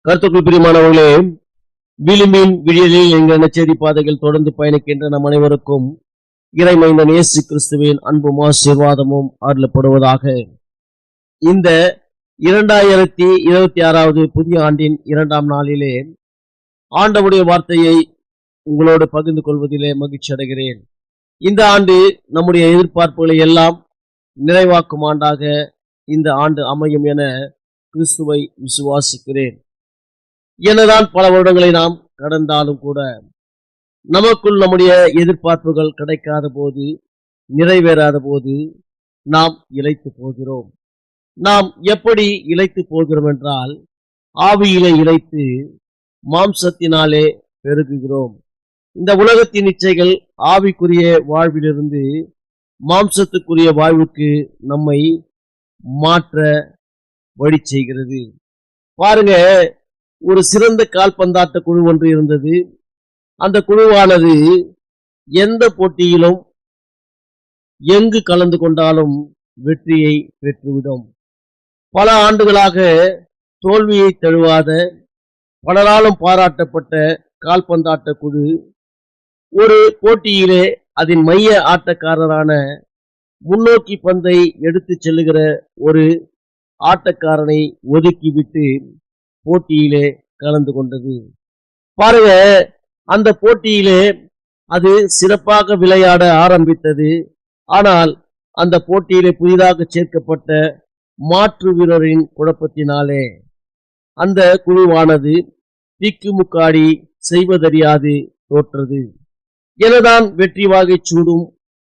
கர்த்தருக்குள் பிரியமானவர்களே, விளிம்பின் விடியலில் எங்கள் நற்செய்தி பாதைகள் தொடர்ந்து பயணிக்கின்ற நம் அனைவருக்கும் இறைமைந்தன் இயேசு கிறிஸ்துவின் அன்பும் ஆசீர்வாதமும் அருளப்படுவதாக. இந்த 2026வது புதிய ஆண்டின் 2ஆம் நாளிலே ஆண்டவருடைய வார்த்தையை உங்களோடு பகிர்ந்து கொள்வதிலே மகிழ்ச்சி அடைகிறேன். இந்த ஆண்டு நம்முடைய எதிர்பார்ப்புகளை எல்லாம் நிறைவாக்கும் ஆண்டாக இந்த ஆண்டு அமையும் என கிறிஸ்துவை விசுவாசிக்கிறேன். என்னதான் பல வருடங்களை நாம் கடந்தாலும் கூட நமக்குள் நம்முடைய எதிர்பார்ப்புகள் கிடைக்காத போது, நிறைவேறாத போது நாம் இளைத்து போகிறோம். நாம் எப்படி இளைத்து போகிறோம் என்றால், ஆவியிலே இளைத்து மாம்சத்தினாலே பெருகுகிறோம். இந்த உலகத்தின் இச்சைகள் ஆவிக்குரிய வாழ்விலிருந்து மாம்சத்துக்குரிய வாழ்வுக்கு நம்மை மாற்ற வழி செய்கிறது. பாருங்க, ஒரு சிறந்த கால்பந்தாட்ட குழு ஒன்று இருந்தது. அந்த குழுவானது எந்த போட்டியிலும் எங்கு கலந்து கொண்டாலும் வெற்றியை பெற்றுவிடும். பல ஆண்டுகளாக தோல்வியை தழுவாத, பலராலும் பாராட்டப்பட்ட கால்பந்தாட்ட குழு ஒரு போட்டியிலே அதன் மைய ஆட்டக்காரரான முன்னோக்கி பந்தை எடுத்து செல்லுகிற ஒரு ஆட்டக்காரனை ஒதுக்கிவிட்டு போட்டியிலே கலந்து கொண்டது. பாருங்க, அந்த போட்டியிலே அது சிறப்பாக விளையாட ஆரம்பித்தது. ஆனால் அந்த போட்டியிலே புதிதாக சேர்க்கப்பட்ட மாற்று வீரரின் குழப்பத்தினாலே அந்த குழுவானது திக்குமுக்காடி செய்வதறியாது தோற்றது. எனதான் வெற்றி வாகை சூடும்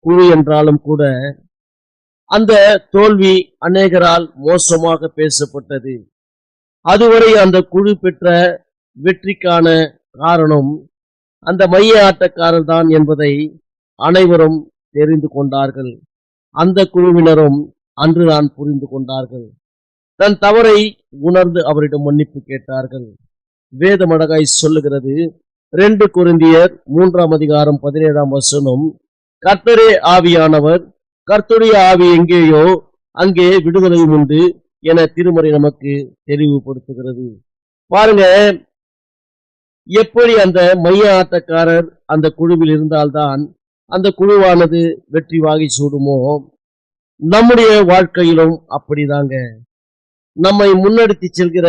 குழு என்றாலும் கூட அந்த தோல்வி அநேகரால் மோசமாக பேசப்பட்டது. அதுவரை அந்த குழு பெற்ற வெற்றிக்கான காரணம் அந்த மைய ஆட்டக்காரர் தான் என்பதை அனைவரும் தெரிந்து கொண்டார்கள். அந்த குழுவினரும் அன்றுதான் புரிந்து கொண்டார்கள். தன் தவறை உணர்ந்து அவரிடம் மன்னிப்பு கேட்டார்கள். வேதம் அழகாய் சொல்லுகிறது, 2 கொரிந்தியர் 3ஆம் அதிகாரம் 17ஆம் வசனம், கர்த்தரே ஆவியானவர், கர்த்தருடைய ஆவி எங்கேயோ அங்கே விடுதலையும் உண்டு என திருமறை நமக்கு தெளிவுபடுத்துகிறது. பாருங்க, எப்படி அந்த மைய ஆட்டக்காரர் அந்த குழுவில் இருந்தால்தான் அந்த குழுவானது வெற்றி வாகை சூடுமோ, நம்முடைய வாழ்க்கையிலும் அப்படிதாங்க. நம்மை முன்னெடுத்து செல்கிற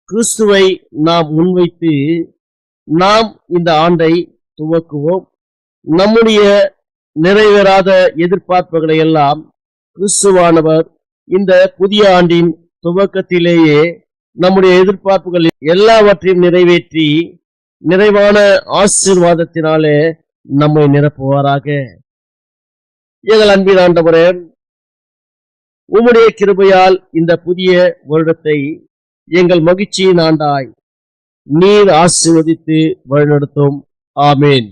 கிறிஸ்துவை நாம் முன்வைத்து நாம் இந்த ஆண்டை துவக்குவோம். நம்முடைய நிறைவேறாத எதிர்பார்ப்புகளை எல்லாம் கிறிஸ்துவானவர் இந்த புதிய ஆண்டின் துவக்கத்திலேயே நம்முடைய எதிர்பார்ப்புகள் எல்லாவற்றையும் நிறைவேற்றி நிறைவான ஆசீர்வாதத்தினாலே நம்மை நிரப்புவாராக. எங்கள் அன்பின் ஆண்டவரே, உம்முடைய கிருபையால் இந்த புதிய வருடத்தை எங்கள் மகிழ்ச்சியின் ஆண்டாய் நீர் ஆசீர்வதித்து வழிநடத்தும். ஆமேன்.